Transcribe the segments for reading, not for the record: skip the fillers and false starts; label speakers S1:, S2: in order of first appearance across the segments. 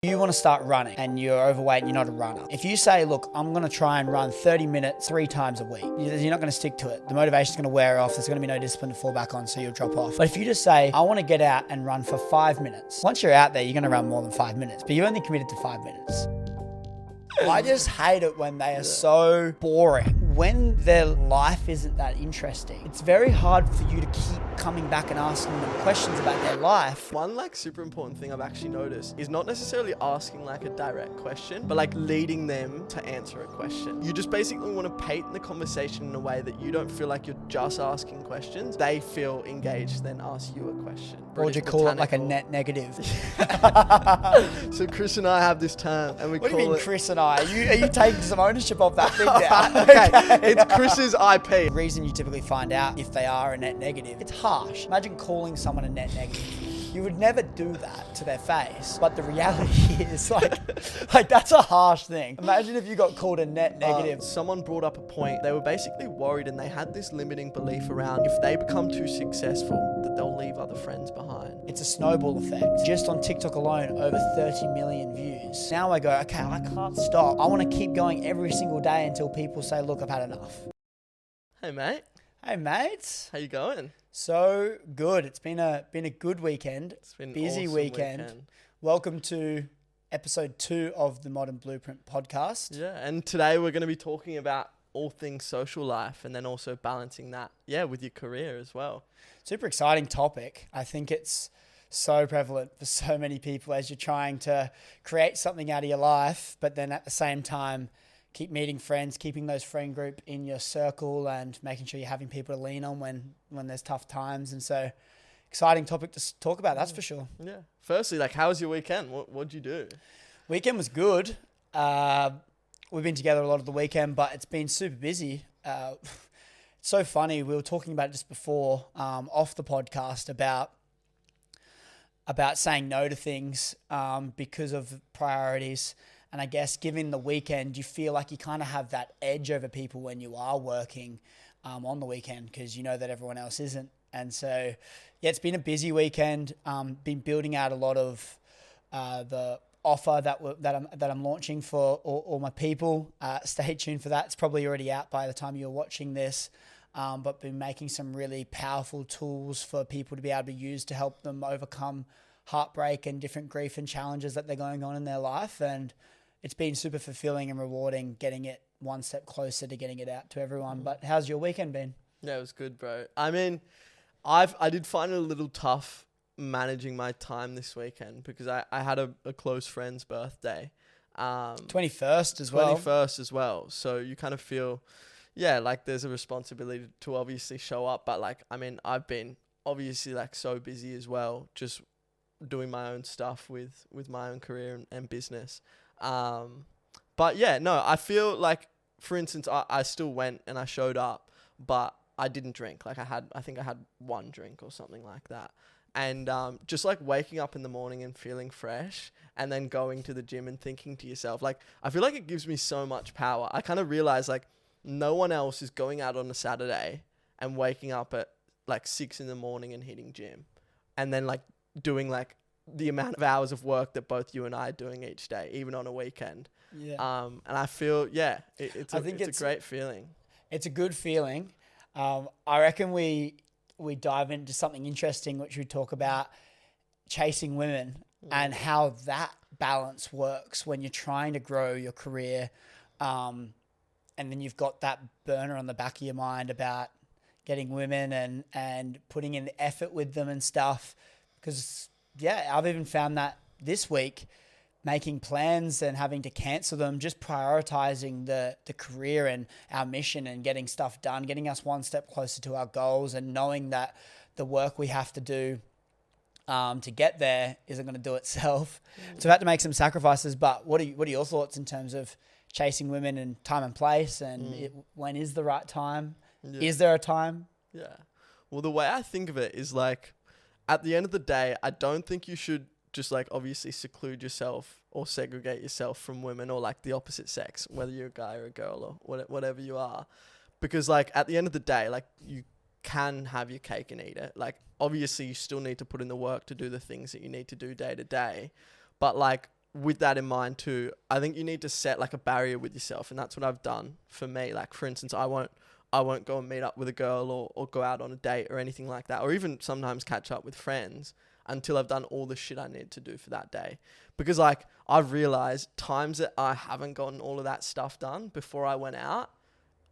S1: You want to start running and you're overweight and you're not a runner. If you say, look, I'm going to try and run 30 minutes 3 times a week, you're not going to stick to it. The motivation's going to wear off. There's going to be no discipline to fall back on, so you'll drop off. But if you just say, I want to get out and run for 5 minutes, once you're out there, you're going to run more than 5 minutes, but you only committed to 5 minutes. I just hate it when they are so boring. When their life isn't that interesting, it's very hard for you to keep coming back and asking them questions about their life.
S2: One super important thing I've actually noticed is not necessarily asking a direct question, but leading them to answer a question. You just basically want to paint the conversation in a way that you don't feel like you're just asking questions. They feel engaged, then ask you a question.
S1: Or would you call it like a net negative?
S2: So Chris and I have this term, and we
S1: what
S2: call
S1: do you mean,
S2: it...
S1: Chris and I? Are you taking some ownership of that thing now?
S2: Okay, it's Chris's IP.
S1: The reason you typically find out if they are a net negative, it's harsh. Imagine calling someone a net negative. You would never do that to their face, but the reality is that's a harsh thing. Imagine if you got called a net negative.
S2: Someone brought up a point. They were basically worried, and they had this limiting belief around if they become too successful, that they'll leave other friends behind.
S1: It's a snowball effect. Just on TikTok alone, over 30 million views. Now I go, okay, I can't stop. I want to keep going every single day until people say, look, I've had enough.
S2: Hey, mate.
S1: Hey, mates.
S2: How you going?
S1: So good. It's been a good weekend.
S2: It's been
S1: busy
S2: awesome
S1: weekend. Welcome to episode 2 of the Modern Blueprint podcast.
S2: Yeah, and today we're going to be talking about all things social life, and then also balancing that, with your career as well.
S1: Super exciting topic. I think it's so prevalent for so many people as you're trying to create something out of your life, but then at the same time, keep meeting friends, keeping those friend group in your circle and making sure you're having people to lean on when there's tough times. And so exciting topic to talk about, that's for sure.
S2: Yeah. Firstly, how was your weekend? What'd you do?
S1: Weekend was good. We've been together a lot of the weekend, but it's been super busy. It's so funny. We were talking about it just before off the podcast about saying no to things because of priorities. And I guess given the weekend, you feel like you kind of have that edge over people when you are working on the weekend because you know that everyone else isn't. And so, it's been a busy weekend. Been building out a lot of the offer that I'm launching for all my people. Stay tuned for that. It's probably already out by the time you're watching this. But been making some really powerful tools for people to be able to use to help them overcome heartbreak and different grief and challenges that they're going on in their life. And it's been super fulfilling and rewarding getting it one step closer to getting it out to everyone. But how's your weekend been?
S2: Yeah, it was good, bro. I mean, I did find it a little tough managing my time this weekend because I had a close friend's birthday.
S1: 21st as well.
S2: 21st as well. So you kind of feel, there's a responsibility to obviously show up. But I've been obviously so busy as well, just doing my own stuff with my own career and business. But I feel for instance, I still went and I showed up, but I didn't drink. I think I had 1 drink or something like that. And just waking up in the morning and feeling fresh and then going to the gym and thinking to yourself, I feel like it gives me so much power. I kind of realize no one else is going out on a Saturday and waking up at 6 in the morning and hitting gym and then doing the amount of hours of work that both you and I are doing each day, even on a weekend. Yeah. And I feel, it's a great feeling.
S1: It's a good feeling. I reckon we dive into something interesting, which we talk about chasing women and how that balance works when you're trying to grow your career. And then you've got that burner on the back of your mind about getting women and putting in the effort with them and stuff. Because I've even found that this week, making plans and having to cancel them, just prioritizing the career and our mission and getting stuff done, getting us one step closer to our goals and knowing that the work we have to do to get there isn't going to do itself. So we've had to make some sacrifices, but what are your thoughts in terms of chasing women and time and place and when is the right time? Yeah. Is there a time?
S2: Yeah. Well, the way I think of it is at the end of the day, I don't think you should just obviously seclude yourself or segregate yourself from women or the opposite sex, whether you're a guy or a girl or whatever you are. Because at the end of the day, you can have your cake and eat it. Obviously you still need to put in the work to do the things that you need to do day to day. But with that in mind too, I think you need to set like a barrier with yourself, and that's what I've done for me. Like, for instance, I won't go and meet up with a girl or go out on a date or anything like that, or even sometimes catch up with friends until I've done all the shit I need to do for that day. Because like I've realized times that I haven't gotten all of that stuff done before I went out,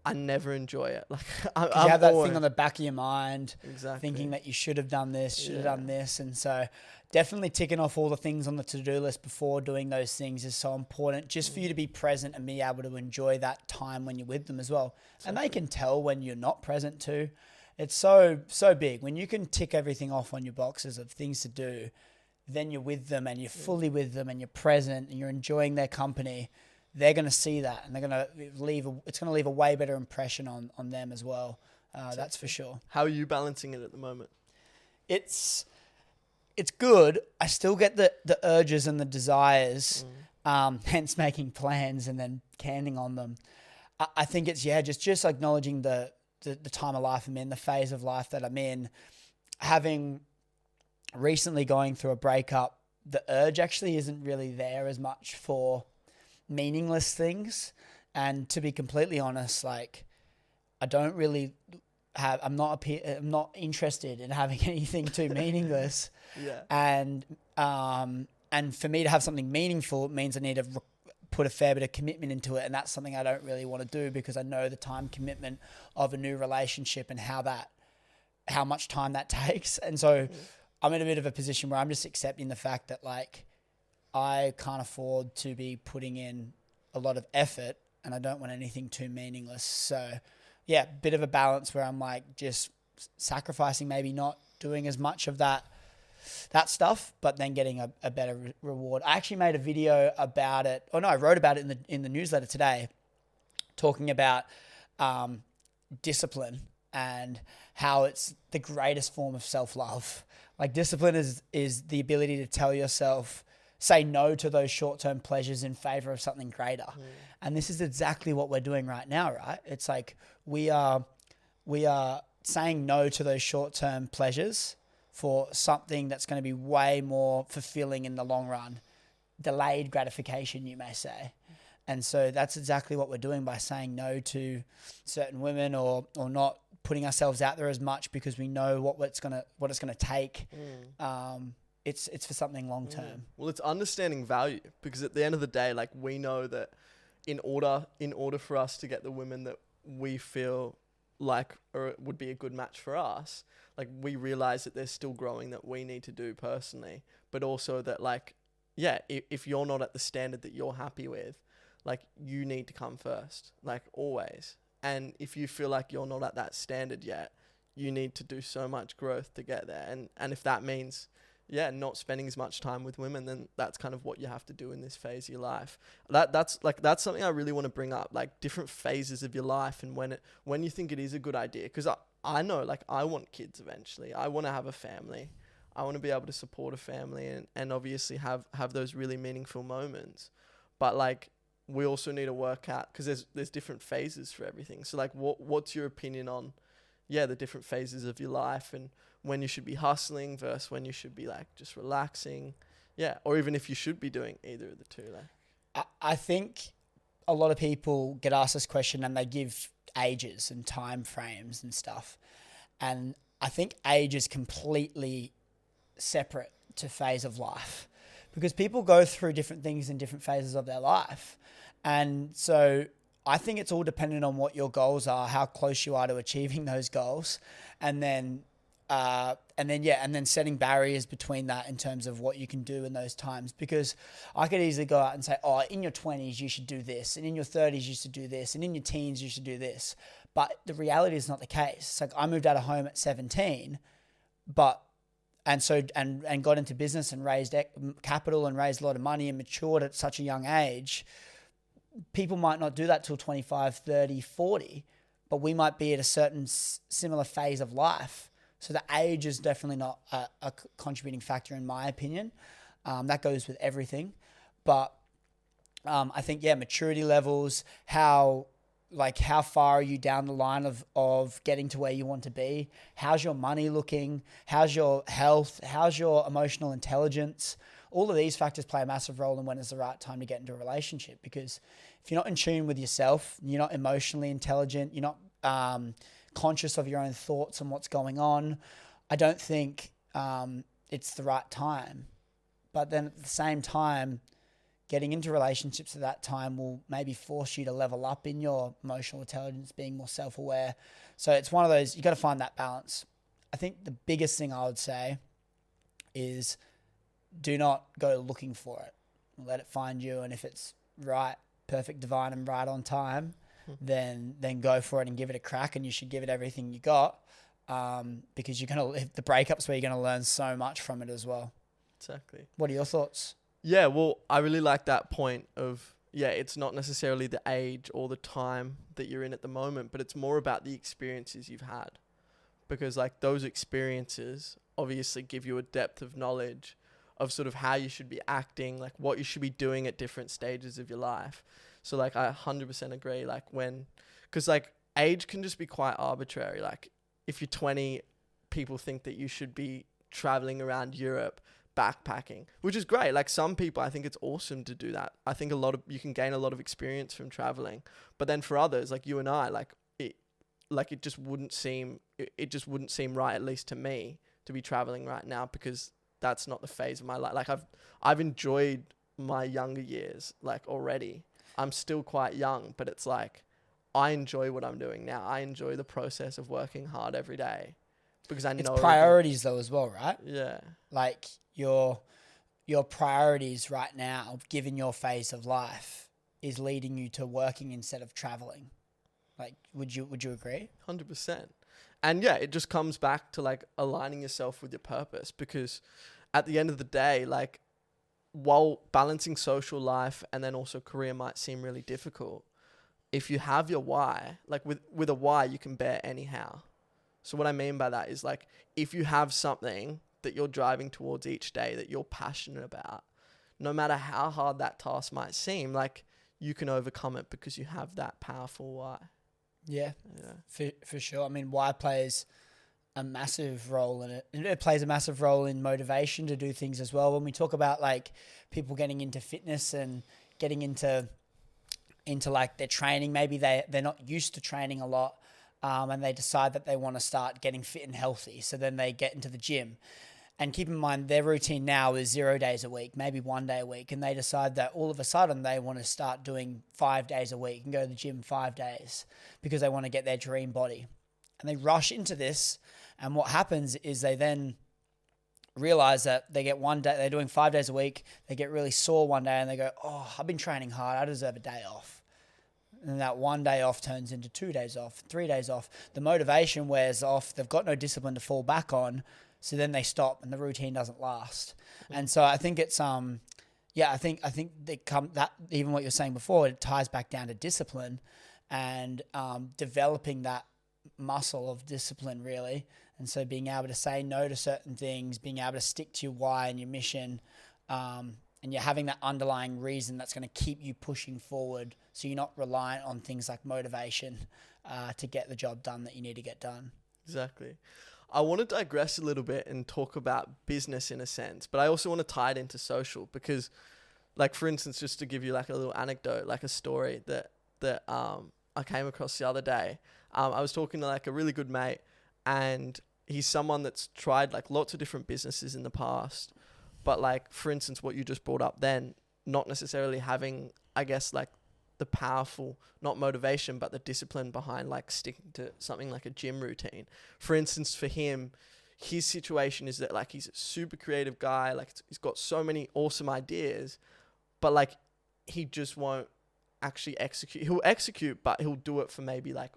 S2: I never enjoy it. Like
S1: you have that thing on the back of your mind,
S2: exactly,
S1: thinking that you should have done this, should have done this. And so definitely ticking off all the things on the to-do list before doing those things is so important, just for you to be present and be able to enjoy that time when you're with them as well. Exactly. And they can tell when you're not present too. It's so big. When you can tick everything off on your boxes of things to do, then you're with them and you're fully with them and you're present and you're enjoying their company. They're going to see that, and they're going to it's going to leave a way better impression on them as well. That's for sure.
S2: How are you balancing it at the moment?
S1: It's good. I still get the urges and the desires, hence making plans and then canning on them. I think it's, just acknowledging the time of life I'm in, the phase of life that I'm in. Having recently going through a breakup, the urge actually isn't really there as much for meaningless things. And to be completely honest, like I don't really I'm not interested in having anything too meaningless.
S2: Yeah.
S1: And for me to have something meaningful, it means I need to put a fair bit of commitment into it. And that's something I don't really want to do, because I know the time commitment of a new relationship and how much time that takes. And so I'm in a bit of a position where I'm just accepting the fact that like I can't afford to be putting in a lot of effort, and I don't want anything too meaningless. So yeah, bit of a balance where I'm like just sacrificing, maybe not doing as much of that stuff, but then getting a better reward. I actually made a video about it. I wrote about it in the newsletter today, talking about discipline and how it's the greatest form of self-love. Like discipline is the ability to tell yourself, say no to those short-term pleasures in favor of something greater. And this is exactly what we're doing right now, right? It's like we are saying no to those short-term pleasures for something that's going to be way more fulfilling in the long run. Delayed gratification, you may say. And so that's exactly what we're doing by saying no to certain women or not putting ourselves out there as much, because we know what it's going to take. It's for something long term.
S2: Well, it's understanding value, because at the end of the day, like we know that in order for us to get the women that we feel like would be a good match for us, like we realize that there's still growing that we need to do personally, but also that like, yeah, if you're not at the standard that you're happy with, like you need to come first, like always. And if you feel like you're not at that standard yet, you need to do so much growth to get there. And if that means, not spending as much time with women, then that's kind of what you have to do in this phase of your life. That's something I really want to bring up, like different phases of your life and when you think it is a good idea. Because I know, like, I want kids eventually. I want to have a family. I want to be able to support a family and obviously have those really meaningful moments. But like, we also need to work out, because there's different phases for everything. So like, what's your opinion on, the different phases of your life, and when you should be hustling versus when you should be like just relaxing, or even if you should be doing either of the two? Like,
S1: I think a lot of people get asked this question and they give ages and time frames and stuff, and I think age is completely separate to phase of life, because people go through different things in different phases of their life. And so I think it's all dependent on what your goals are, how close you are to achieving those goals, and then setting barriers between that in terms of what you can do in those times. Because I could easily go out and say, oh, in your 20s, you should do this, and in your 30s, you should do this, and in your teens, you should do this. But the reality is not the case. It's like I moved out of home at 17, and got into business and raised capital and raised a lot of money and matured at such a young age. People might not do that till 25, 30, 40, but we might be at a certain similar phase of life. So the age is definitely not a contributing factor in my opinion. That goes with everything. But I think, maturity levels, how far are you down the line of getting to where you want to be? How's your money looking? How's your health? How's your emotional intelligence? all of these factors play a massive role in when is the right time to get into a relationship, because if you're not in tune with yourself, you're not emotionally intelligent, you're not conscious of your own thoughts and what's going on, I don't think it's the right time. But then at the same time, getting into relationships at that time will maybe force you to level up in your emotional intelligence, being more self-aware. So it's one of those, you got to find that balance. I think the biggest thing I would say is do not go looking for it. Let it find you. And if it's right, perfect, divine, and right on time, then go for it and give it a crack. And you should give it everything you got, because you're going to, the breakups where you're going to learn so much from it as well.
S2: Exactly.
S1: What are your thoughts?
S2: Yeah, well, I really like that point of, it's not necessarily the age or the time that you're in at the moment, but it's more about the experiences you've had. Because like those experiences obviously give you a depth of knowledge of sort of how you should be acting, like what you should be doing at different stages of your life. So like I 100% agree, like because like age can just be quite arbitrary. Like if you're 20, people think that you should be traveling around Europe backpacking, which is great. Like some people, I think it's awesome to do that. I think you can gain a lot of experience from traveling. But then for others, like you and I, it just wouldn't seem right, at least to me, to be traveling right now, because that's not the phase of my life. Like I've enjoyed my younger years, like already. I'm still quite young, but it's like I enjoy what I'm doing now. I enjoy the process of working hard every day, because I know
S1: it's priorities though as well, right?
S2: Yeah.
S1: Like your priorities right now, given your phase of life, is leading you to working instead of traveling. Like, would you agree?
S2: 100%. And yeah, it just comes back to like aligning yourself with your purpose, because at the end of the day, like while balancing social life and then also career might seem really difficult, if you have your why, like with a why, you can bear anyhow. So what I mean by that is like, if you have something that you're driving towards each day that you're passionate about, no matter how hard that task might seem, like you can overcome it because you have that powerful why.
S1: Yeah. For sure. I mean, why plays a massive role in it. It plays a massive role in motivation to do things as well. When we talk about like people getting into fitness and getting into like their training, maybe they're not used to training a lot, and they decide that they want to start getting fit and healthy. So then they get into the gym. And keep in mind, their routine now is 0 days a week, maybe 1 day a week. And they decide that all of a sudden they want to start doing 5 days a week and go to the gym 5 days because they want to get their dream body. And they rush into this. And what happens is they then realize that they get 1 day, they're doing 5 days a week. They get really sore one day and they go, oh, I've been training hard. I deserve a day off. And that 1 day off turns into 2 days off, 3 days off. The motivation wears off. They've got no discipline to fall back on. So then they stop and the routine doesn't last. And so I think it's, I think that even what you're saying before, it ties back down to discipline and developing that muscle of discipline really. And so being able to say no to certain things, being able to stick to your why and your mission, and you're having that underlying reason that's going to keep you pushing forward. So you're not reliant on things like motivation to get the job done that you need to get done.
S2: Exactly. I want to digress a little bit and talk about business in a sense, but I also want to tie it into social because, like, for instance, just to give you like a little anecdote, like a story that I came across the other day. I was talking to like a really good mate, and he's someone that's tried like lots of different businesses in the past, but like, for instance, what you just brought up then, not necessarily having, I guess, like the powerful, not motivation, but the discipline behind like sticking to something like a gym routine. For instance, for him, his situation is that like he's a super creative guy, like he's got so many awesome ideas, but like he just won't actually execute. He'll execute, but he'll do it for maybe like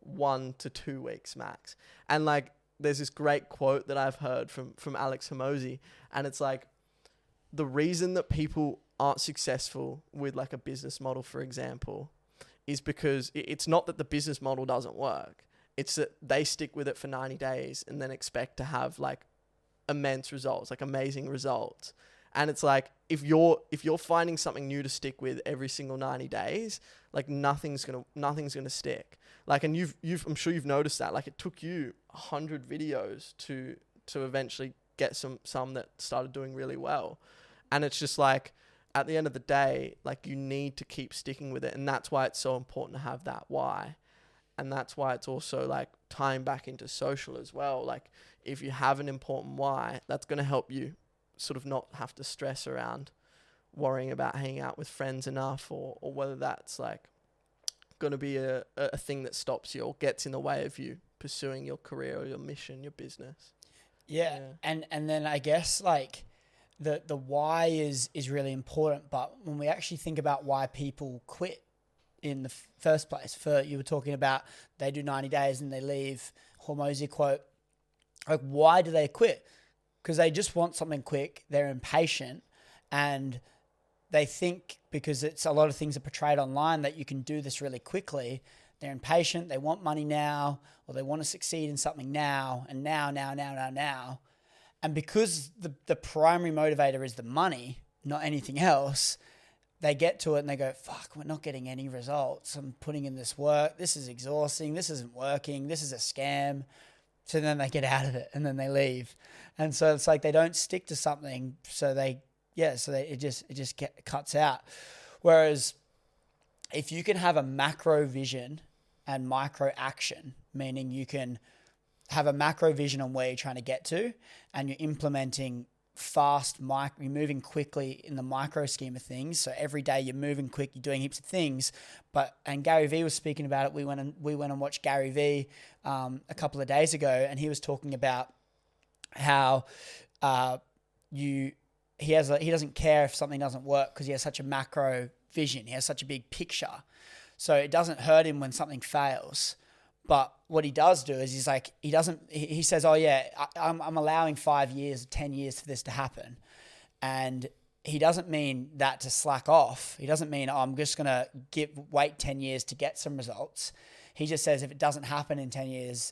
S2: 1 to 2 weeks max. And like there's this great quote that I've heard from Alex Hormozi, and it's like, the reason that people aren't successful with like a business model, for example, is because it's not that the business model doesn't work. It's that they stick with it for 90 days and then expect to have like immense results, like amazing results. And it's like, if you're finding something new to stick with every single 90 days, like nothing's going to stick. Like, and I'm sure you've noticed that, like it took you 100 videos to eventually get some that started doing really well. And it's just like, at the end of the day, like you need to keep sticking with it. And that's why it's so important to have that why. And that's why it's also like tying back into social as well. Like if you have an important why, that's going to help you sort of not have to stress around worrying about hanging out with friends enough, or whether that's like going to be a thing that stops you or gets in the way of you pursuing your career or your mission, your business.
S1: Yeah. And then I guess like the why is really important. But when we actually think about why people quit in the first place, you were talking about they do 90 days and they leave, Hormozy quote, like why do they quit? Because they just want something quick. They're impatient, and they think because it's a lot of things are portrayed online that you can do this really quickly. They're impatient. They want money now, or they want to succeed in something now, and now. And because the primary motivator is the money, not anything else, they get to it and they go, fuck, we're not getting any results. I'm putting in this work. This is exhausting. This isn't working. This is a scam. So then they get out of it and then they leave. And so it's like they don't stick to something. So it just cuts out. Whereas if you can have a macro vision and micro action, meaning you can have a macro vision on where you're trying to get to, and you're implementing you're moving quickly in the micro scheme of things. So every day you're moving quick, you're doing heaps of things. And Gary Vee was speaking about it. We went and watched Gary Vee a couple of days ago, and he was talking about how he doesn't care if something doesn't work because he has such a macro vision. He has such a big picture. So it doesn't hurt him when something fails. But what he does do is he says, oh yeah, I'm allowing 5 years, 10 years for this to happen. And he doesn't mean that to slack off. He doesn't mean, I'm just going to wait 10 years to get some results. He just says, if it doesn't happen in 10 years,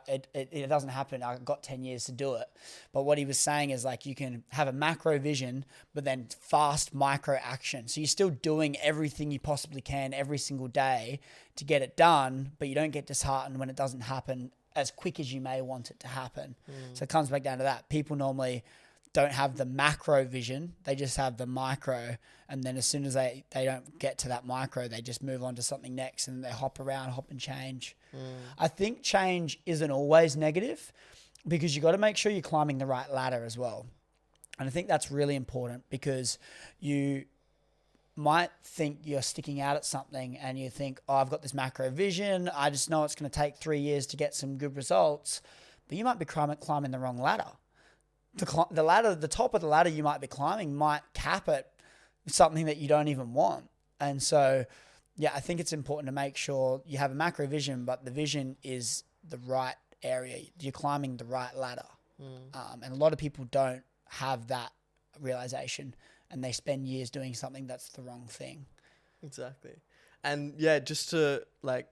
S1: it doesn't happen. I've got 10 years to do it. But what he was saying is like, you can have a macro vision, but then fast micro action. So you're still doing everything you possibly can every single day to get it done, but you don't get disheartened when it doesn't happen as quick as you may want it to happen. So it comes back down to that. People normally don't have the macro vision. They just have the micro. And then as soon as they don't get to that micro, they just move on to something next, and they hop and change. I think change isn't always negative, because you got to make sure you're climbing the right ladder as well. And I think that's really important, because you might think you're sticking out at something and you think, oh, I've got this macro vision. I just know it's going to take 3 years to get some good results, but you might be climbing the wrong ladder. The top of the ladder you might be climbing might cap at something that you don't even want. And so, yeah, I think it's important to make sure you have a macro vision, but the vision is the right area. You're climbing the right ladder. And a lot of people don't have that realization, and they spend years doing something that's the wrong thing.
S2: Exactly. And yeah, just to like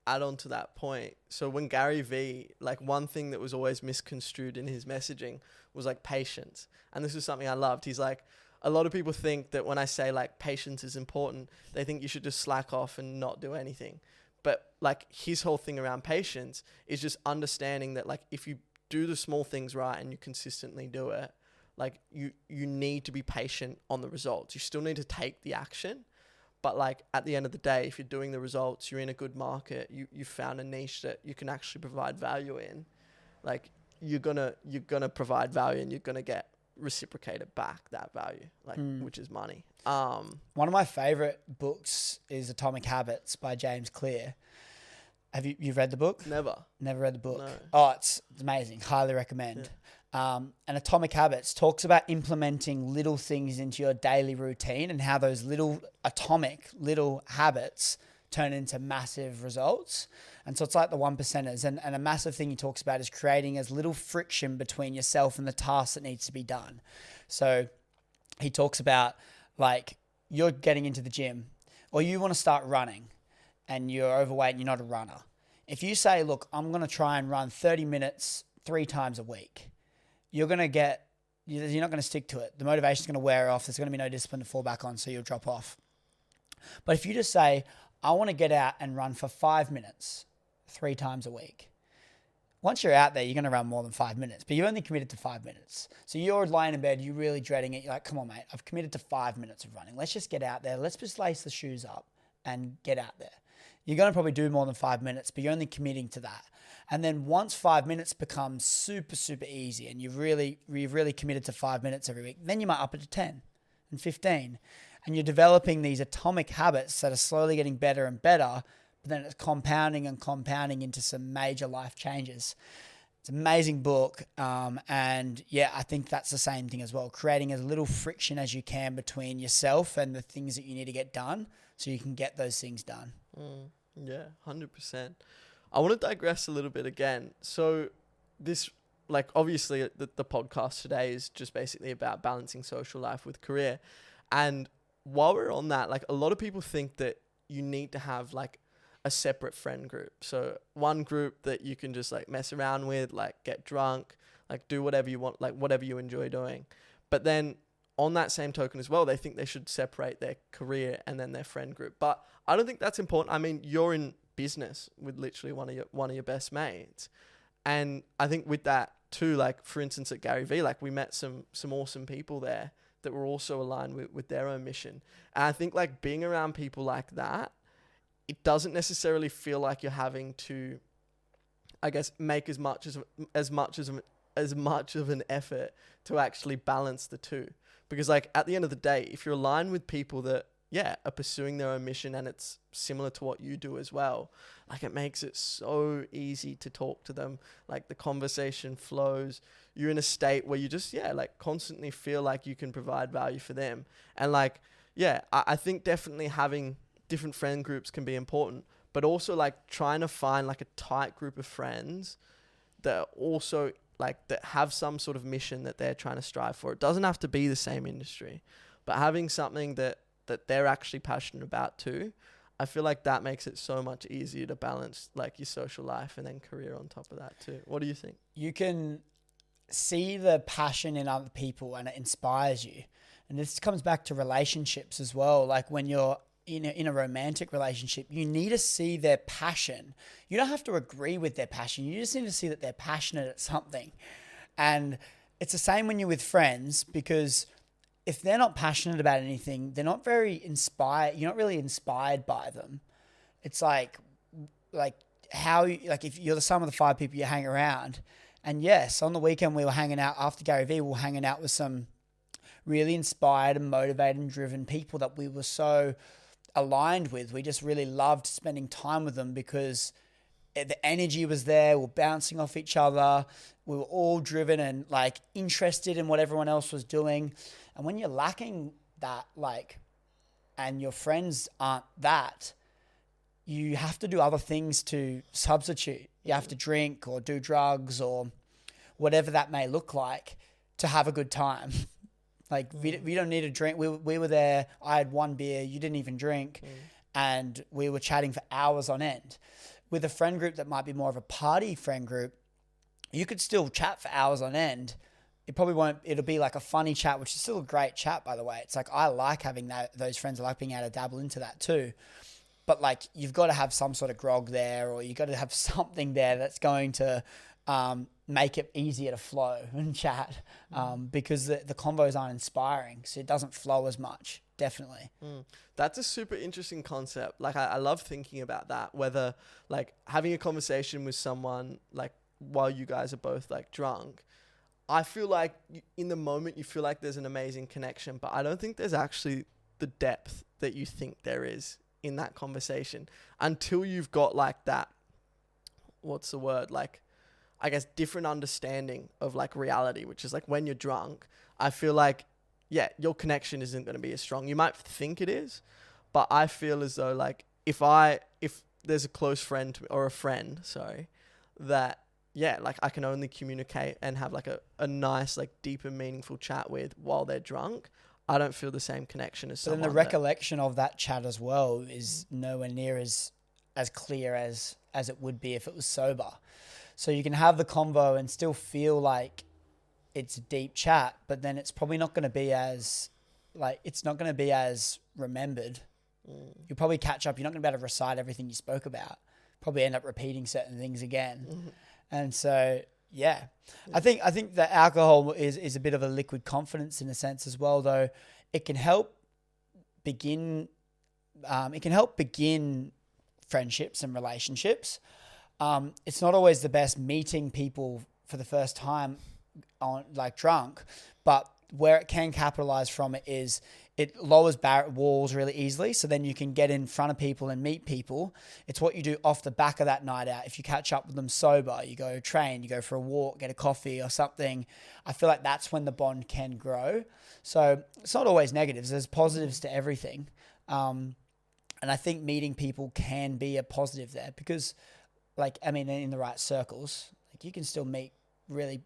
S2: add on to that point. So when Gary Vee, like one thing that was always misconstrued in his messaging was like patience. And this is something I loved. He's like, a lot of people think that when I say like patience is important, they think you should just slack off and not do anything. But like his whole thing around patience is just understanding that like if you do the small things right and you consistently do it, like you need to be patient on the results. You still need to take the action. But like at the end of the day, if you're doing the results, you're in a good market, you found a niche that you can actually provide value in, like you're gonna provide value, and you're gonna get reciprocated back that value, like which is money.
S1: One of my favorite books is Atomic Habits by James Clear. Have you read the book?
S2: Never
S1: read the book.
S2: No.
S1: Oh, it's amazing. Highly recommend. And Atomic Habits talks about implementing little things into your daily routine, and how those little habits turn into massive results. And so it's like the 1%ers. And a massive thing he talks about is creating as little friction between yourself and the task that needs to be done. So he talks about like you're getting into the gym, or you want to start running and you're overweight and you're not a runner. If you say, look, I'm going to try and run 30 minutes 3 times a week, you're not going to stick to it. The motivation's going to wear off. There's going to be no discipline to fall back on, so you'll drop off. But if you just say, I want to get out and run for 5 minutes 3 times a week, once you're out there, you're going to run more than 5 minutes, but you only committed to 5 minutes. So you're lying in bed, you're really dreading it. You're like, come on, mate, I've committed to 5 minutes of running. Let's just get out there. Let's just lace the shoes up and get out there. You're going to probably do more than 5 minutes, but you're only committing to that. And then once 5 minutes becomes super, super easy and you've really committed to 5 minutes every week, then you might up it to 10 and 15. And you're developing these atomic habits that are slowly getting better and better, but then it's compounding and compounding into some major life changes. It's an amazing book. And yeah, I think that's the same thing as well. Creating as little friction as you can between yourself and the things that you need to get done so you can get those things done.
S2: Yeah, 100%. I want to digress a little bit again. So this, like, obviously the podcast today is just basically about balancing social life with career. And while we're on that, like, a lot of people think that you need to have like a separate friend group. So one group that you can just like mess around with, like get drunk, like do whatever you want, like whatever you enjoy doing. But then on that same token as well, they think they should separate their career and then their friend group. But I don't think that's important. I mean, you're in business with literally one of your best mates. And I think with that too, like for instance at Gary Vee, like we met some awesome people there that were also aligned with their own mission. And I think like being around people like that, it doesn't necessarily feel like you're having to, I guess, make as much of an effort to actually balance the two. Because like at the end of the day, if you're aligned with people that, yeah, are pursuing their own mission and it's similar to what you do as well, like it makes it so easy to talk to them. Like the conversation flows. You're in a state where you just, yeah, like constantly feel like you can provide value for them. And like, yeah, I think definitely having different friend groups can be important, but also like trying to find like a tight group of friends that are also like that have some sort of mission that they're trying to strive for. It doesn't have to be the same industry, but having something that they're actually passionate about too, I feel like that makes it so much easier to balance like your social life and then career on top of that too. What do you think?
S1: You can see the passion in other people and it inspires you. And this comes back to relationships as well. Like when you're in a romantic relationship, you need to see their passion. You don't have to agree with their passion. You just need to see that they're passionate at something. And it's the same when you're with friends, because if they're not passionate about anything, they're not very inspired. You're not really inspired by them. It's like how, like if you're the sum of the 5 people you hang around. And yes, on the weekend we were hanging out after Gary Vee, we were hanging out with some really inspired and motivated and driven people that we were so aligned with. We just really loved spending time with them because the energy was there. We're bouncing off each other. We were all driven and like interested in what everyone else was doing. And when you're lacking that, like, and your friends aren't that, you have to do other things to substitute. You have to drink or do drugs or whatever that may look like to have a good time. Like we don't need a drink. We were there. I had 1 beer. You didn't even drink. And we were chatting for hours on end. With a friend group that might be more of a party friend group, you could still chat for hours on end. It probably won't, it'll be like a funny chat, which is still a great chat, by the way. It's like, I like having those friends. I like being able to dabble into that too. But like, you've got to have some sort of grog there, or you've got to have something there that's going to make it easier to flow and chat, because the convos aren't inspiring. So it doesn't flow as much, definitely.
S2: That's a super interesting concept. Like I love thinking about that, whether like having a conversation with someone, like while you guys are both like drunk, I feel like in the moment you feel like there's an amazing connection, but I don't think there's actually the depth that you think there is in that conversation until you've got like that, what's the word? Like, I guess different understanding of like reality, which is like when you're drunk, I feel like, yeah, your connection isn't going to be as strong. You might think it is, but I feel as though like if there's a close friend to me, or a friend, sorry, that, yeah, like I can only communicate and have like a nice, like deep and meaningful chat with while they're drunk, I don't feel the same connection as someone.
S1: But then the recollection of that chat as well is nowhere near as clear as it would be if it was sober. So you can have the convo and still feel like it's a deep chat, but then it's probably not going to be as, like, it's not going to be as remembered. You'll probably catch up. You're not going to be able to recite everything you spoke about. Probably end up repeating certain things again. And so, yeah. I think that alcohol is a bit of a liquid confidence in a sense as well, though. It can help begin friendships and relationships. It's not always the best meeting people for the first time on like drunk, but where it can capitalize from it is it lowers walls really easily. So then you can get in front of people and meet people. It's what you do off the back of that night out. If you catch up with them sober, you go train, you go for a walk, get a coffee or something. I feel like that's when the bond can grow. So it's not always negatives. There's positives to everything. And I think meeting people can be a positive there because in the right circles, like you can still meet really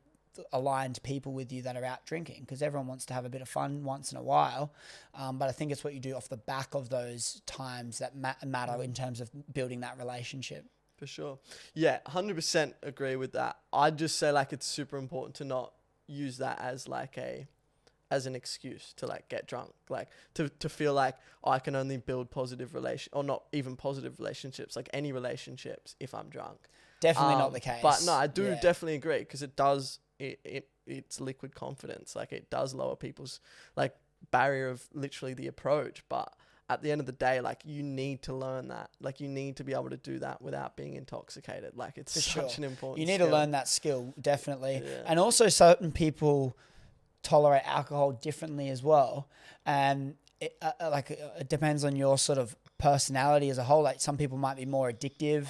S1: aligned people with you that are out drinking because everyone wants to have a bit of fun once in a while. But I think it's what you do off the back of those times that matter in terms of building that relationship.
S2: For sure. Yeah, 100% agree with that. I'd just say like it's super important to not use that as as an excuse to like get drunk, like to feel like I can only build positive or not even positive relationships, like any relationships if I'm drunk.
S1: Definitely not the case.
S2: But no, I do definitely agree because it does, it's liquid confidence. Like it does lower people's like barrier of literally the approach. But at the end of the day, like you need to learn that. Like you need to be able to do that without being intoxicated. Like it's such an important
S1: You need
S2: skill.
S1: to learn that skill, definitely.
S2: Yeah.
S1: And also certain people tolerate alcohol differently as well. And it depends on your sort of personality as a whole. Like some people might be more addictive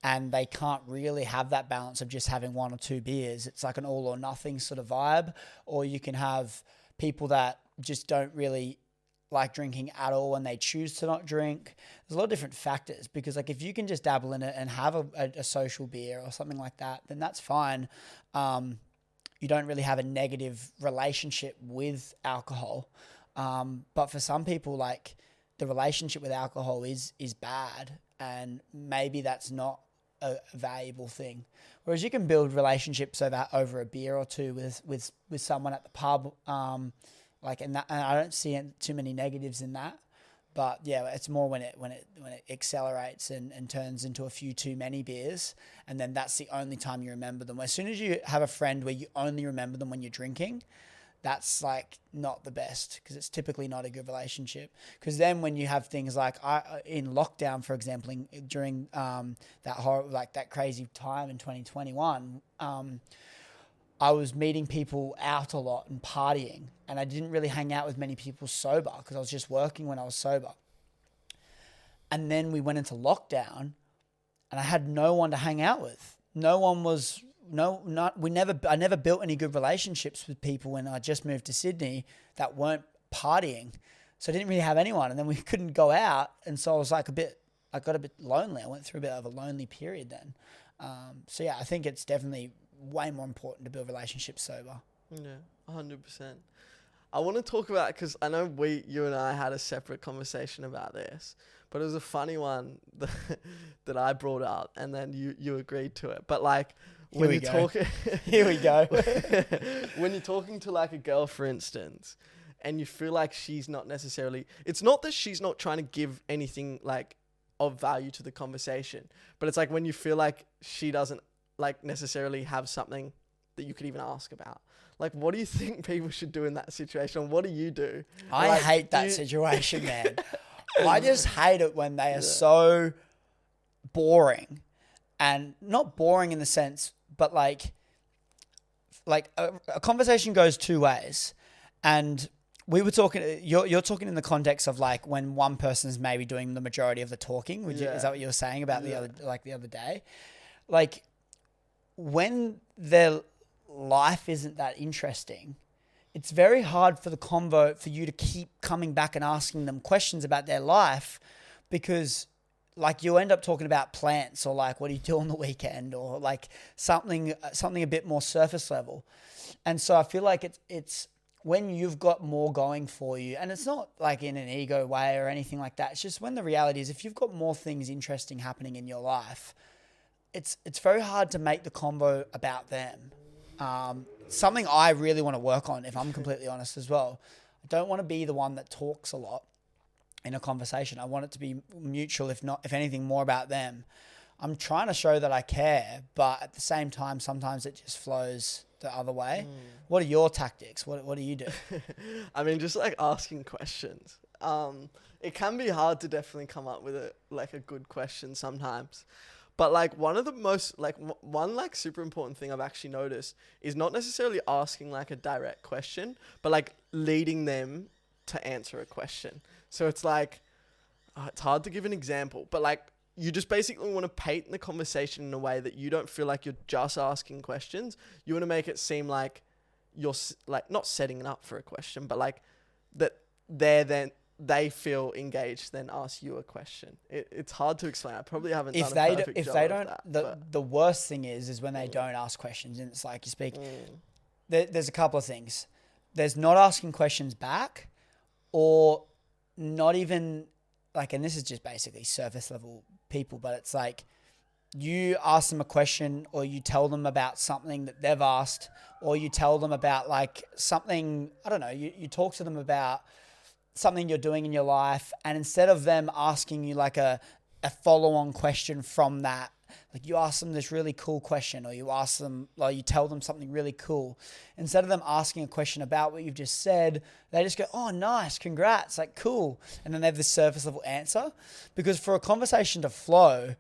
S1: and they can't really have that balance of just having one or two beers. It's like an all or nothing sort of vibe. Or you can have people that just don't really like drinking at all and they choose to not drink. There's a lot of different factors because like if you can just dabble in it and have a social beer or something like that, then that's fine. You don't really have a negative relationship with alcohol. But for some people, like the relationship with alcohol is bad and maybe that's not a valuable thing. Whereas you can build relationships over a beer or two with someone at the pub, and I don't see too many negatives in that. But yeah, it's more when it accelerates and turns into a few too many beers, and then that's the only time you remember them. As soon as you have a friend where you only remember them when you're drinking, that's like not the best because it's typically not a good relationship. Because then when you have things like in lockdown, for example, during that crazy time in 2021, I was meeting people out a lot and partying, and I didn't really hang out with many people sober because I was just working when I was sober. And then we went into lockdown, and I had no one to hang out with. I never built any good relationships with people when I just moved to Sydney that weren't partying. So I didn't really have anyone, and then we couldn't go out, and so I was like I got a bit lonely. I went through a bit of a lonely period then. So yeah, I think it's definitely way more important to build relationships sober.
S2: Yeah, 100%. I want to talk about, because I know you and I had a separate conversation about this, but it was a funny one that I brought up, and then you agreed to it. But like, when you're talking,
S1: here we go.
S2: When you're talking to like a girl, for instance, and you feel like she's not necessarily, it's not that she's not trying to give anything like of value to the conversation, but it's like when you feel like she doesn't like necessarily have something that you could even ask about. Like, what do you think people should do in that situation? What do you do?
S1: I hate that situation, man. I just hate it when they are so boring, and not boring in the sense, but like a conversation goes two ways. And we were talking, you're talking in the context of like when one person's maybe doing the majority of the talking. Is that what you were saying about the other day? Like when their life isn't that interesting, it's very hard for the convo for you to keep coming back and asking them questions about their life, because like you end up talking about plants or like what do you do on the weekend or like something a bit more surface level. And so I feel like it's when you've got more going for you, and it's not like in an ego way or anything like that. It's just when the reality is if you've got more things interesting happening in your life, it's very hard to make the convo about them. Something I really want to work on, if I'm completely honest as well. I don't want to be the one that talks a lot in a conversation. I want it to be mutual, if anything, more about them. I'm trying to show that I care, but at the same time, sometimes it just flows the other way. What are your tactics? What do you do?
S2: I mean, just like asking questions. It can be hard to definitely come up with a good question sometimes. But like one of the most like one like super important thing I've actually noticed is not necessarily asking like a direct question, but like leading them to answer a question. So it's like, it's hard to give an example, but like you just basically want to paint the conversation in a way that you don't feel like you're just asking questions. You want to make it seem like you're like not setting it up for a question, but like that they feel engaged, then ask you a question. It's hard to explain. I probably haven't done a perfect job of that.
S1: The worst thing is when they don't ask questions, and it's like you speak. There's a couple of things. There's not asking questions back, or not even like, and this is just basically surface level people, but it's like you ask them a question, or you tell them about something that they've asked, or you tell them about like something, I don't know, you talk to them about something you're doing in your life, and instead of them asking you like a follow-on question from that, like you ask them this really cool question, or you ask them, like you tell them something really cool, instead of them asking a question about what you've just said, they just go, oh, nice, congrats, like cool. And then they have this surface level answer, because for a conversation to flow,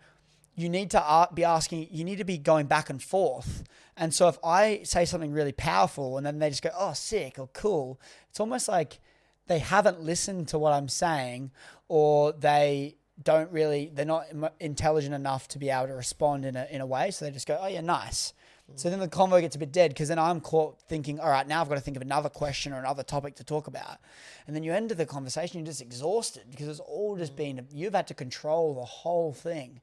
S1: you need to be asking, you need to be going back and forth. And so if I say something really powerful and then they just go, oh, sick or cool, it's almost like they haven't listened to what I'm saying, or they're not intelligent enough to be able to respond in a way. So they just go, oh yeah, nice. So then the convo gets a bit dead, because then I'm caught thinking, all right, now I've got to think of another question or another topic to talk about. And then you end the conversation, you're just exhausted, because it's all just been, you've had to control the whole thing.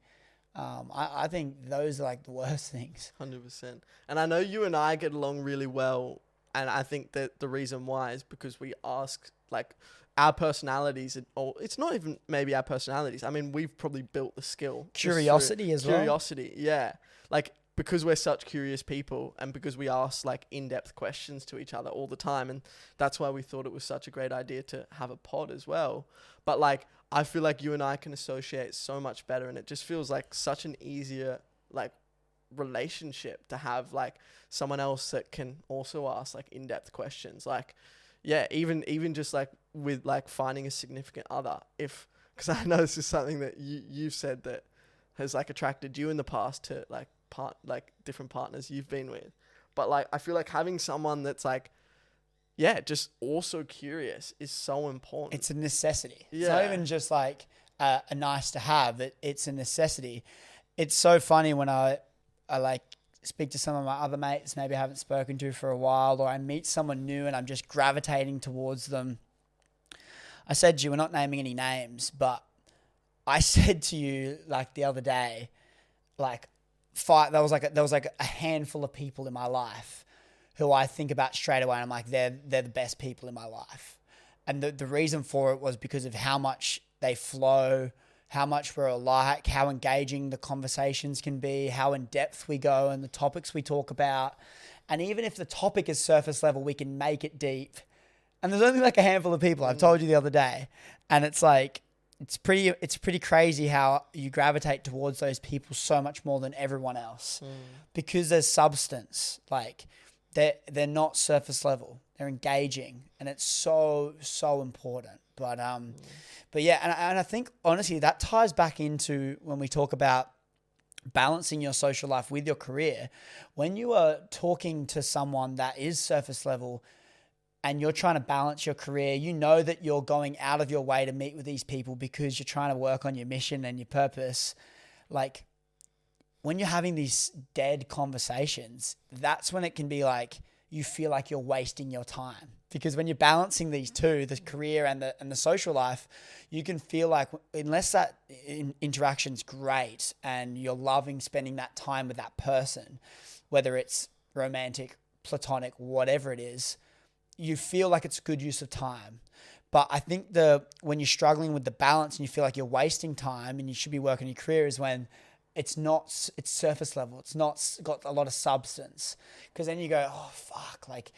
S1: I think those are like the worst things.
S2: 100%. And I know you and I get along really well. And I think that the reason why is because we ask, like, our personalities, or it's not even maybe our personalities. I mean, we've probably built the skill.
S1: Curiosity as well.
S2: Curiosity, yeah. Like, because we're such curious people, and because we ask, like, in-depth questions to each other all the time. And that's why we thought it was such a great idea to have a pod as well. But, like, I feel like you and I can associate so much better, and it just feels like such an easier, like, relationship to have, like, someone else that can also ask, like, in-depth questions. Like, yeah, even just like with like finding a significant other, because I know this is something that you've said that has like attracted you in the past to like different partners you've been with, but like I feel like having someone that's like, yeah, just also curious is so important.
S1: It's a necessity. Yeah. It's not even just like a nice to have. It's a necessity. It's so funny when I like speak to some of my other mates maybe I haven't spoken to for a while, or I meet someone new and I'm just gravitating towards them. I said to you, we're not naming any names, but I said to you like the other day, like there was like a handful of people in my life who I think about straight away, and I'm like, they're the best people in my life. And the reason for it was because of how much they flow, how much we're alike, how engaging the conversations can be, how in depth we go and the topics we talk about. And even if the topic is surface level, we can make it deep. And there's only like a handful of people, I've told you the other day. And it's like, it's pretty crazy how you gravitate towards those people so much more than everyone else, because there's substance. Like they're not surface level, they're engaging, and it's so important. But yeah, and I think honestly that ties back into when we talk about balancing your social life with your career. When you are talking to someone that is surface level and you're trying to balance your career, you know that you're going out of your way to meet with these people because you're trying to work on your mission and your purpose. Like when you're having these dead conversations, that's when it can be like you feel like you're wasting your time. Because when you're balancing these two, the career and the social life, you can feel like unless that interaction's great and you're loving spending that time with that person, whether it's romantic, platonic, whatever it is, you feel like it's good use of time. But I think when you're struggling with the balance and you feel like you're wasting time and you should be working your career is when it's surface level. It's not got a lot of substance. Because then you go, oh, fuck, like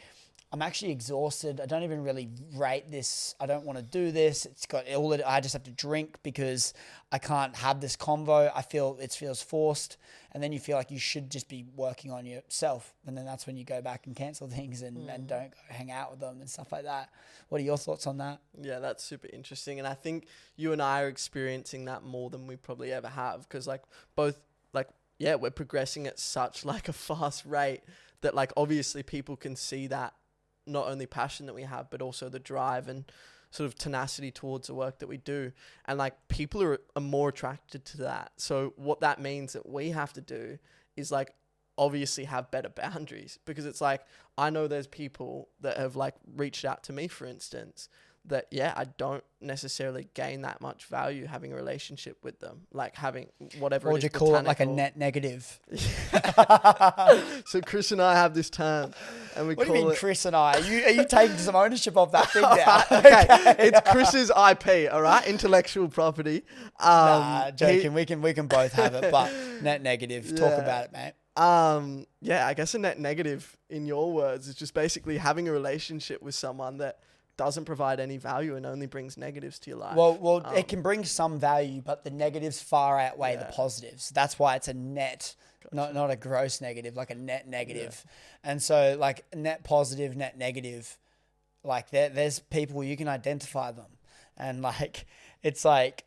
S1: I'm actually exhausted. I don't even really rate this. I don't want to do this. It's got all that. I just have to drink because I can't have this convo. I feel it feels forced. And then you feel like you should just be working on yourself. And then that's when you go back and cancel things and don't go hang out with them and stuff like that. What are your thoughts on that?
S2: Yeah, that's super interesting. And I think you and I are experiencing that more than we probably ever have. Because like both, like, yeah, we're progressing at such like a fast rate that like obviously people can see that not only passion that we have, but also the drive and sort of tenacity towards the work that we do. And like people are more attracted to that. So what that means that we have to do is like obviously have better boundaries, because it's like, I know there's people that have like reached out to me, for instance, that, yeah, I don't necessarily gain that much value having a relationship with them, like having whatever.
S1: Or would you call it like a net negative?
S2: So Chris and I have this term, and we
S1: What
S2: call
S1: do you mean,
S2: it.
S1: Chris and I? Are you taking some ownership of that thing now?
S2: Okay, it's Chris's IP, all right, intellectual property.
S1: Nah, joking. We can both have it, but net negative. Talk about it, mate.
S2: Yeah, I guess a net negative, in your words, is just basically having a relationship with someone that doesn't provide any value and only brings negatives to your life.
S1: Well, it can bring some value, but the negatives far outweigh the positives. That's why it's a net, not a gross negative, like a net negative. Yeah. And so, like net positive, net negative, like there's people you can identify them, and like it's like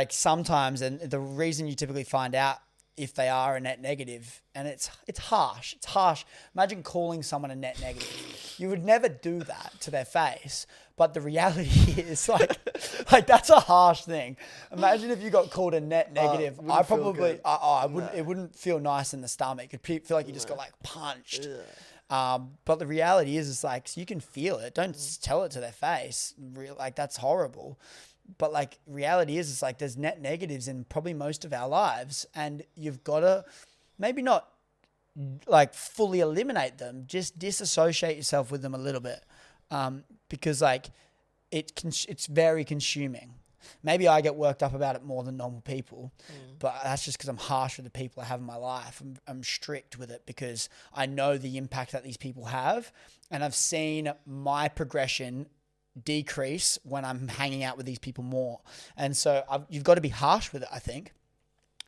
S1: sometimes, and the reason you typically find out if they are a net negative, and it's harsh. It's harsh. Imagine calling someone a net negative. You would never do that to their face, but the reality is like that's a harsh thing. Imagine if you got called a net negative. I probably, I wouldn't. No. It wouldn't feel nice in the stomach. It'd feel like you just got like punched. Yeah. But the reality is like, so you can feel it. Don't tell it to their face. Like that's horrible. But like reality is, it's like there's net negatives in probably most of our lives, and you've got to maybe not like fully eliminate them, just disassociate yourself with them a little bit, because like it's very consuming. Maybe I get worked up about it more than normal people, but that's just because I'm harsh with the people I have in my life. I'm strict with it because I know the impact that these people have, and I've seen my progression decrease when I'm hanging out with these people more. And so you've got to be harsh with it, I think.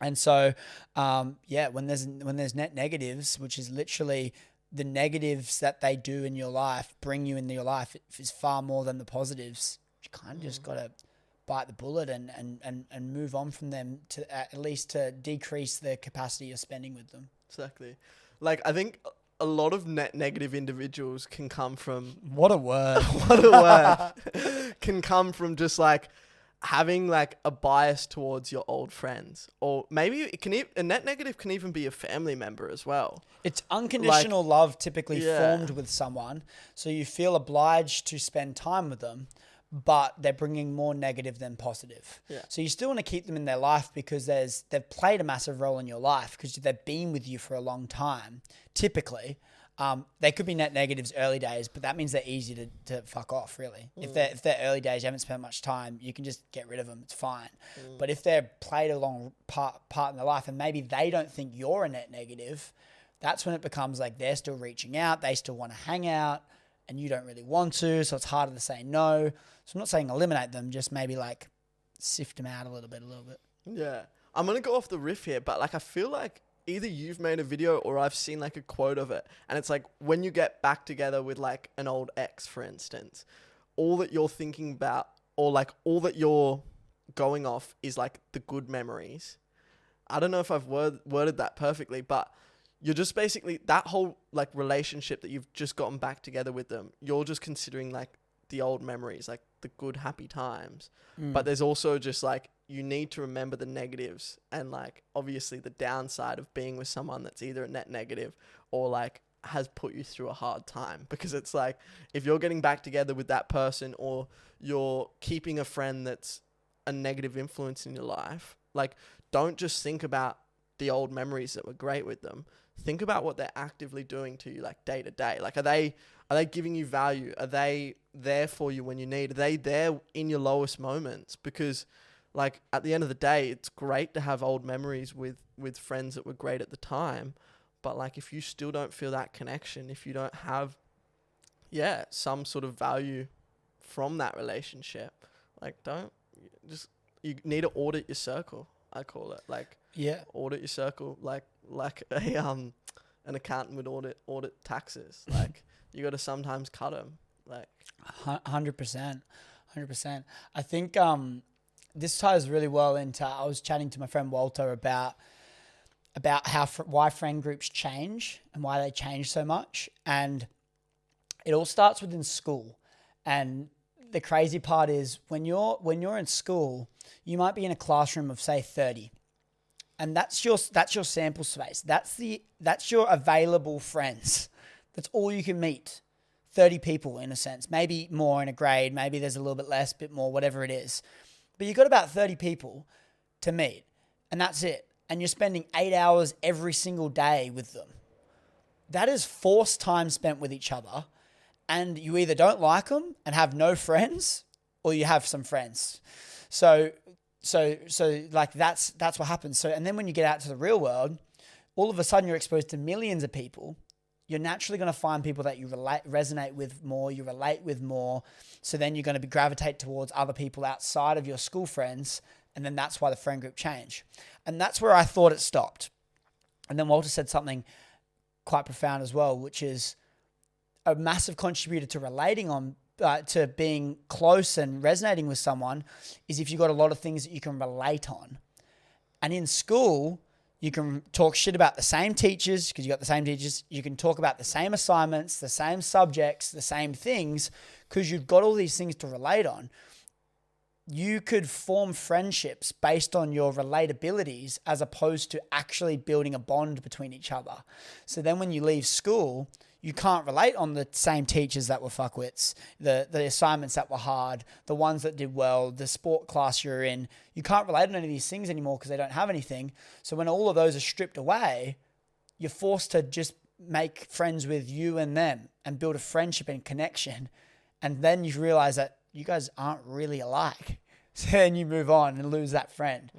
S1: And so, when there's net negatives, which is literally the negatives that they do in your life, bring you into your life, is far more than the positives. You kind of just got to bite the bullet and move on from them, to at least to decrease the capacity you're spending with them.
S2: Exactly. Like, I think a lot of net negative individuals can come from...
S1: What a word.
S2: What a word. Can come from just like having like a bias towards your old friends, or maybe a net negative can even be a family member as well.
S1: It's unconditional love typically formed with someone, so you feel obliged to spend time with them, but they're bringing more negative than positive. Yeah. So you still want to keep them in their life because they've played a massive role in your life because they've been with you for a long time. Typically, they could be net negatives early days, but that means they're easy to fuck off, really. If they're early days, you haven't spent much time, you can just get rid of them. It's fine. But if they're played a long part in their life and maybe they don't think you're a net negative, that's when it becomes like they're still reaching out, they still want to hang out, and you don't really want to, so it's harder to say no. So I'm not saying eliminate them, just maybe like sift them out a little bit.
S2: Yeah. I'm going to go off the riff here, but like I feel like either you've made a video or I've seen like a quote of it, and it's like when you get back together with like an old ex, for instance, all that you're thinking about, or like all that you're going off is like the good memories. I don't know if I've worded that perfectly, but you're just basically that whole like relationship that you've just gotten back together with them, you're just considering like the old memories, like the good happy times. But there's also just like, you need to remember the negatives and like obviously the downside of being with someone that's either a net negative or like has put you through a hard time. Because it's like, if you're getting back together with that person, or you're keeping a friend that's a negative influence in your life, like don't just think about the old memories that were great with them. Think about what they're actively doing to you, like day to day. Like, are they giving you value? Are they there for you when you need? Are they there in your lowest moments? Because like at the end of the day, it's great to have old memories with friends that were great at the time. But like, if you still don't feel that connection, if you don't have some sort of value from that relationship. Like, you need to audit your circle, I call it. Like, audit your circle like a an accountant would audit taxes. Like, you got to sometimes cut them. Like
S1: 100%. I think this ties really well into, I was chatting to my friend Walter about why friend groups change and why they change so much. And it all starts within school. And the crazy part is when you're in school, you might be in a classroom of say 30. And that's your sample space. That's your available friends. That's all you can meet. 30 people in a sense, maybe more in a grade, maybe there's a little bit less, bit more, whatever it is. But you've got about 30 people to meet, and that's it. And you're spending 8 hours every single day with them. That is forced time spent with each other, and you either don't like them and have no friends, or you have some friends. So like that's what happens. So, and then when you get out to the real world, all of a sudden you're exposed to millions of people. You're naturally going to find people that you resonate with more, you relate with more. So then you're going to gravitate towards other people outside of your school friends. And then that's why the friend group changed. And that's where I thought it stopped. And then Walter said something quite profound as well, which is a massive contributor to relating on, to being close and resonating with someone is if you've got a lot of things that you can relate on. And in school, you can talk shit about the same teachers because you got the same teachers. You can talk about the same assignments, the same subjects, the same things because you've got all these things to relate on. You could form friendships based on your relatabilities as opposed to actually building a bond between each other. So then when you leave school, you can't relate on the same teachers that were fuckwits, the assignments that were hard, the ones that did well, the sport class you're in. You can't relate on any of these things anymore because they don't have anything. So when all of those are stripped away, you're forced to just make friends with you and them and build a friendship and connection. And then you realize that you guys aren't really alike. So then you move on and lose that friend.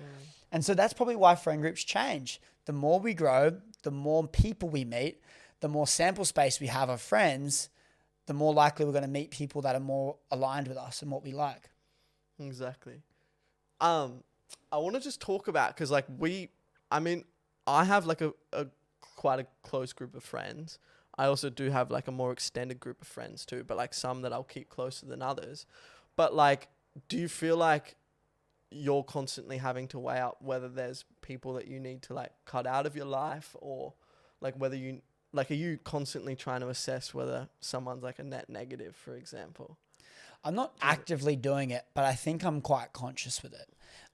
S1: And so that's probably why friend groups change. The more we grow, the more people we meet, the more sample space we have of friends, the more likely we're going to meet people that are more aligned with us and what we like.
S2: Exactly. I want to just talk about, because like I have like a quite a close group of friends. I also do have like a more extended group of friends too, but like some that I'll keep closer than others. But like, do you feel like you're constantly having to weigh out whether there's people that you need to like cut out of your life, or like whether you, like, are you constantly trying to assess whether someone's like a net negative, for example?
S1: I'm not actively doing it, but I think I'm quite conscious with it.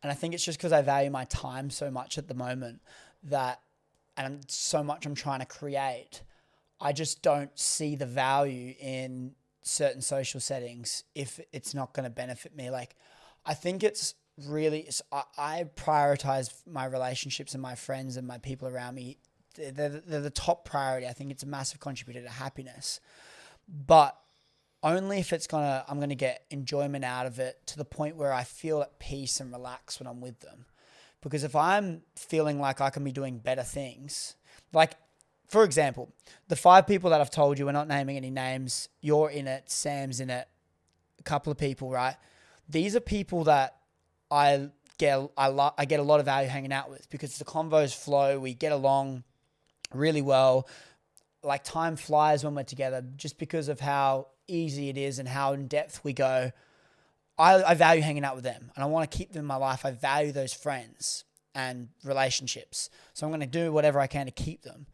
S1: And I think it's just because I value my time so much at the moment and so much I'm trying to create. I just don't see the value in certain social settings if it's not going to benefit me. Like, I think it's really, I prioritize my relationships and my friends and my people around me. They're the top priority. I think it's a massive contributor to happiness, but only if I'm going to get enjoyment out of it to the point where I feel at peace and relax when I'm with them. Because if I'm feeling like I can be doing better things, like, for example, the 5 people that I've told you, we're not naming any names, you're in it, Sam's in it, a couple of people, right? These are people that I get a lot of value hanging out with because the convos flow, we get along really well. Like, time flies when we're together just because of how easy it is and how in depth we go. I value hanging out with them and I want to keep them in my life. I value those friends and relationships. So I'm going to do whatever I can to keep them.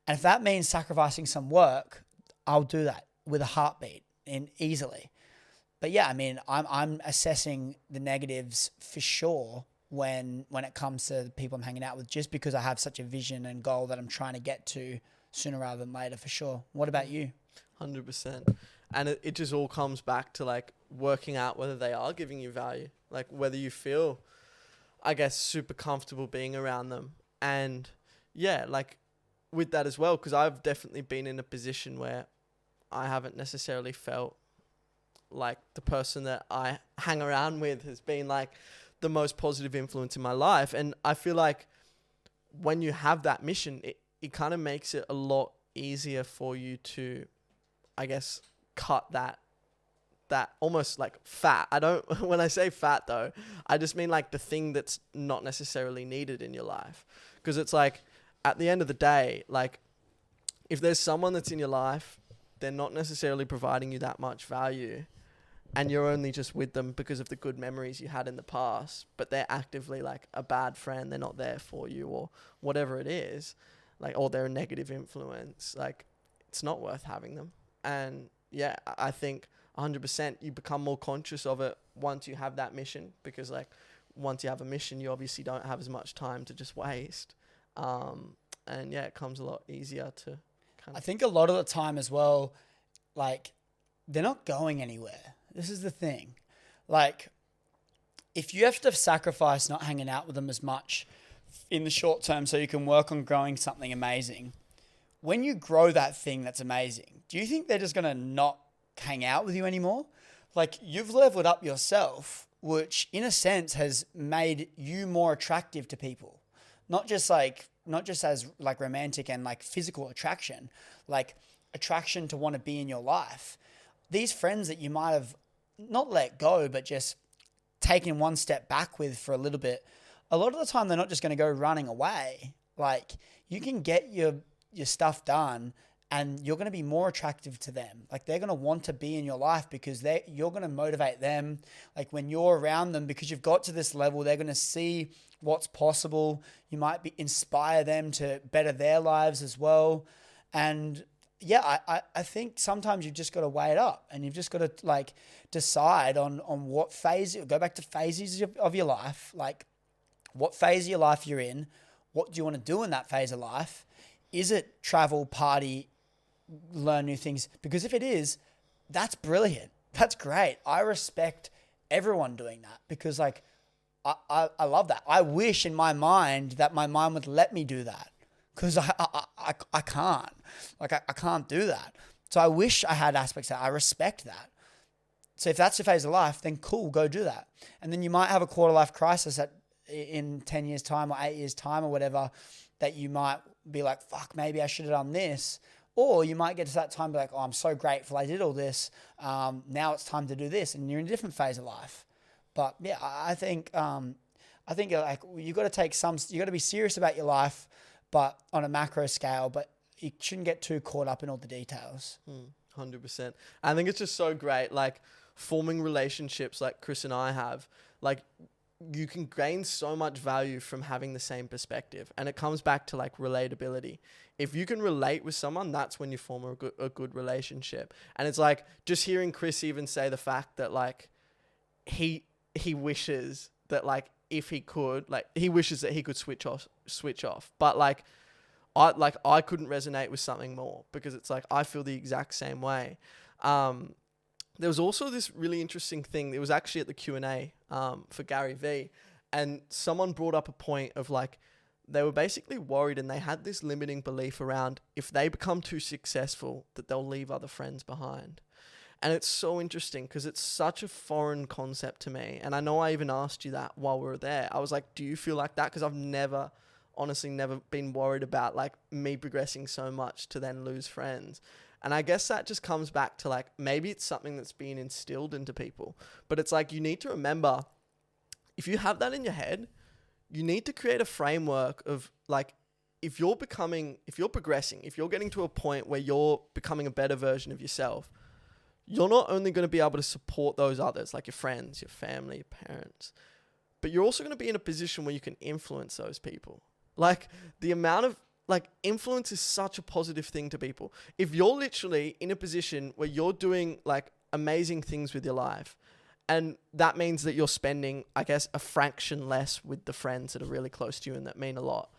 S1: And if that means sacrificing some work, I'll do that with a heartbeat and easily. But yeah, I mean, I'm assessing the negatives for sure when it comes to the people I'm hanging out with, just because I have such a vision and goal that I'm trying to get to sooner rather than later, for sure. What about you?
S2: 100%. And it just all comes back to like working out whether they are giving you value, like whether you feel, I guess, super comfortable being around them. And yeah, like with that as well, because I've definitely been in a position where I haven't necessarily felt like the person that I hang around with has been like the most positive influence in my life. And I feel like when you have that mission, it kind of makes it a lot easier for you to, I guess, cut that almost like fat. I don't, when I say fat though, I just mean like the thing that's not necessarily needed in your life. Because it's like, at the end of the day, like if there's someone that's in your life, they're not necessarily providing you that much value, and you're only just with them because of the good memories you had in the past, but they're actively like a bad friend, they're not there for you or whatever it is, like, or they're a negative influence, like it's not worth having them. And yeah, I think 100% you become more conscious of it once you have that mission, because like once you have a mission, you obviously don't have as much time to just waste. And yeah, it comes a lot easier to kind
S1: I
S2: of...
S1: think a lot of the time as well, like they're not going anywhere. This is the thing. Like if you have to sacrifice not hanging out with them as much in the short term so you can work on growing something amazing, when you grow that thing that's amazing, do you think they're just going to not hang out with you anymore? Like you've leveled up yourself, which in a sense has made you more attractive to people. Not just as like romantic and like physical attraction, like attraction to want to be in your life. These friends that you might have not let go, but just taken one step back with for a little bit, a lot of the time they're not just going to go running away. Like you can get your stuff done and you're going to be more attractive to them. Like they're going to want to be in your life because you're going to motivate them. Like when you're around them, because you've got to this level, they're going to see what's possible. You might inspire them to better their lives as well. And yeah, I think sometimes you've just got to weigh it up and you've just got to like decide on what phase, go back to phases of your life. Like what phase of your life you're in. What do you want to do in that phase of life? Is it travel, party, learn new things? Because if it is, that's brilliant. That's great. I respect everyone doing that because like, I love that. I wish in my mind that my mind would let me do that because I can't. Like I can't do that. So I wish I had aspects of that. I respect that. So if that's your phase of life, then cool, go do that. And then you might have a quarter life crisis in 10 years time or 8 years time or whatever, that you might be like, fuck, maybe I should have done this. Or you might get to that time and be like, oh, I'm so grateful I did all this. Now it's time to do this. And you're in a different phase of life. But yeah, I think like you got to be serious about your life, but on a macro scale, but you shouldn't get too caught up in all the details.
S2: 100%. I think it's just so great. Like forming relationships like Chris and I have, like you can gain so much value from having the same perspective. And it comes back to like relatability. If you can relate with someone, that's when you form a good relationship. And it's like just hearing Chris even say the fact that like he wishes that like if he could, like he wishes that he could switch off. But like I couldn't resonate with something more because it's like I feel the exact same way. There was also this really interesting thing. It was actually at the Q&A for Gary Vee, and someone brought up a point of like they were basically worried and they had this limiting belief around if they become too successful that they'll leave other friends behind. And it's so interesting because it's such a foreign concept to me. And I know I even asked you that while we were there. I was like, do you feel like that? Because I've honestly never been worried about like me progressing so much to then lose friends. And I guess that just comes back to like, maybe it's something that's been instilled into people, but it's like, you need to remember, if you have that in your head, you need to create a framework of like, if you're progressing, if you're getting to a point where you're becoming a better version of yourself, you're not only going to be able to support those others, like your friends, your family, your parents, but you're also going to be in a position where you can influence those people. Like the amount of like influence is such a positive thing to people. If you're literally in a position where you're doing like amazing things with your life, and that means that you're spending, I guess, a fraction less with the friends that are really close to you and that mean a lot.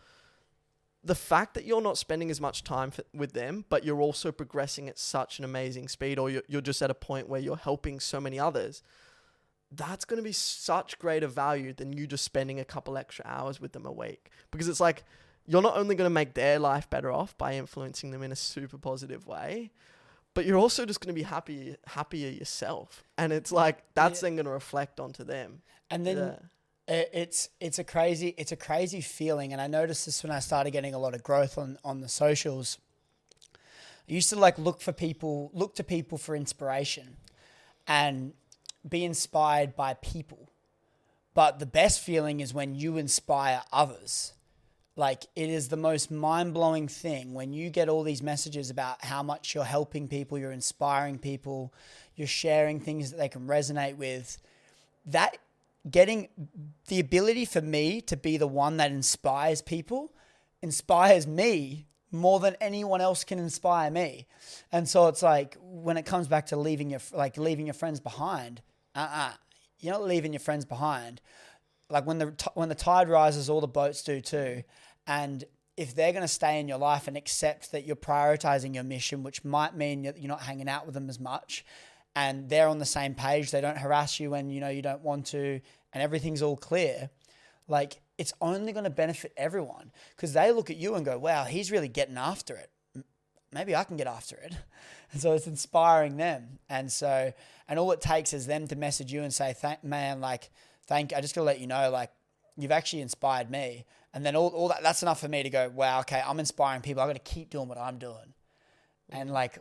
S2: The fact that you're not spending as much time with them, but you're also progressing at such an amazing speed, or you're just at a point where you're helping so many others, that's going to be such greater value than you just spending a couple extra hours with them a week. Because it's like, you're not only going to make their life better off by influencing them in a super positive way, but you're also just going to be happier yourself. And it's like, that's then going to reflect onto them.
S1: And then it's a crazy feeling. And I noticed this when I started getting a lot of growth on the socials. I used to like look to people for inspiration and be inspired by people. But the best feeling is when you inspire others. Like, it is the most mind-blowing thing when you get all these messages about how much you're helping people, you're inspiring people, you're sharing things that they can resonate with. That getting the ability for me to be the one that inspires people inspires me more than anyone else can inspire me. And so it's like, when it comes back to leaving your friends behind, you're not leaving your friends behind. Like, when the tide rises, all the boats do too. And if they're going to stay in your life and accept that you're prioritizing your mission, which might mean that you're not hanging out with them as much, and they're on the same page, they don't harass you when, you don't want to, and everything's all clear, like, it's only going to benefit everyone, because they look at you and go, wow, he's really getting after it. Maybe I can get after it. And so it's inspiring them. And all it takes is them to message you and say, I just got to let you know, like, you've actually inspired me. And then all that's enough for me to go, wow, okay, I'm inspiring people. I've got to keep doing what I'm doing. And like,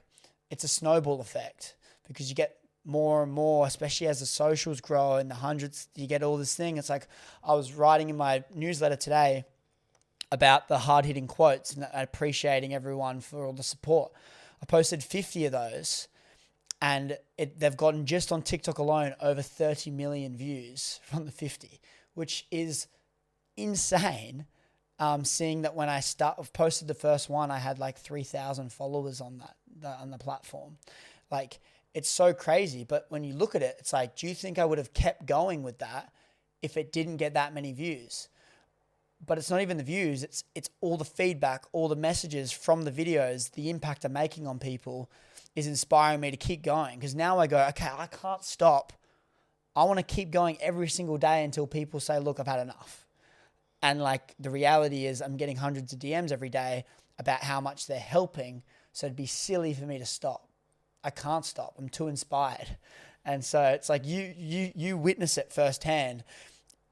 S1: it's a snowball effect, because you get more and more, especially as the socials grow and the hundreds, you get all this thing. It's like, I was writing in my newsletter today about the hard-hitting quotes and appreciating everyone for all the support. I posted 50 of those, and they've gotten, just on TikTok alone, over 30 million views from the 50, which is insane. Seeing that when I posted the first one, I had like 3,000 followers on the platform. Like, it's so crazy. But when you look at it, it's like, do you think I would have kept going with that if it didn't get that many views? But it's not even the views. It's all the feedback, all the messages from the videos, the impact I'm making on people is inspiring me to keep going. Because now I go, okay, I can't stop. I want to keep going every single day until people say, look, I've had enough. And like, the reality is, I'm getting hundreds of DMs every day about how much they're helping. So it'd be silly for me to stop. I can't stop. I'm too inspired. And so it's like, you witness it firsthand.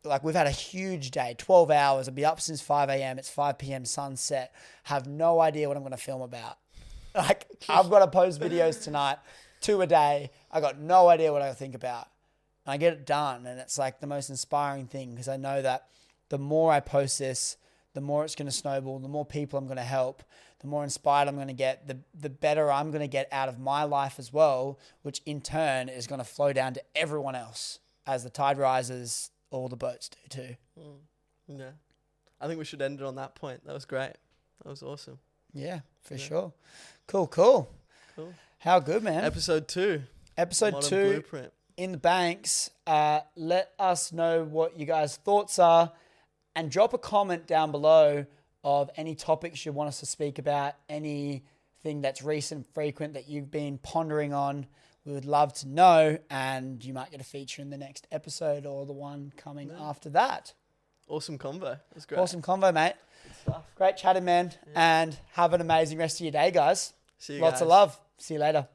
S1: Like, we've had a huge day, 12 hours. I'll be up since 5 a.m. It's 5 p.m. sunset. Have no idea what I'm going to film about. Like, I've got to post videos tonight, 2 a day. I got no idea what I think about. And I get it done. And it's like the most inspiring thing, because I know that the more I post this, the more it's going to snowball, the more people I'm going to help, the more inspired I'm going to get, the better I'm going to get out of my life as well, which in turn is going to flow down to everyone else. As the tide rises, all the boats do too.
S2: Yeah. I think we should end it on that point. That was great. That was awesome.
S1: Yeah, for sure. Cool. How good, man.
S2: Episode 2.
S1: Episode
S2: Modern
S1: 2.
S2: Blueprint.
S1: In the banks. Let us know what you guys' thoughts are, and drop a comment down below of any topics you want us to speak about, anything that's recent, frequent that you've been pondering on. We would love to know, and you might get a feature in the next episode or the one coming after that.
S2: Awesome convo. It was great.
S1: Awesome convo, mate.
S2: Good stuff.
S1: Great chatting, man. Yeah. And have an amazing rest of your day, guys.
S2: See you
S1: Lots
S2: guys.
S1: of love. See you later.